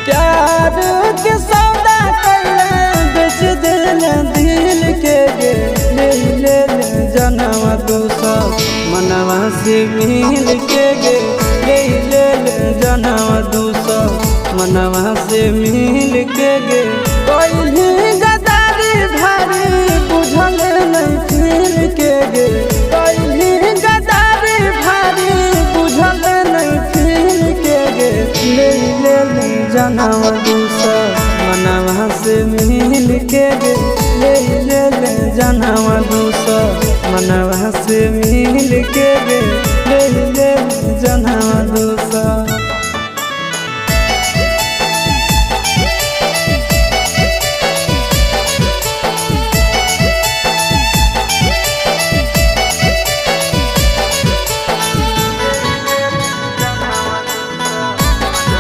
प्यार के सौदा कैले बेच देले दिल के गे ले ले जनवा दूसर मनवा से मिल के गे ले ले जनवा दूसर मनवा से मिल के गे कोई गदारी भारी बुझल नहीं फिर के गे कोई गदारी भारी बुझल नहीं फिर के गे ले ले जनवा दूसर मनवा से मिल के गे ले ले जनवा दूसर मनवा से मिल के गे।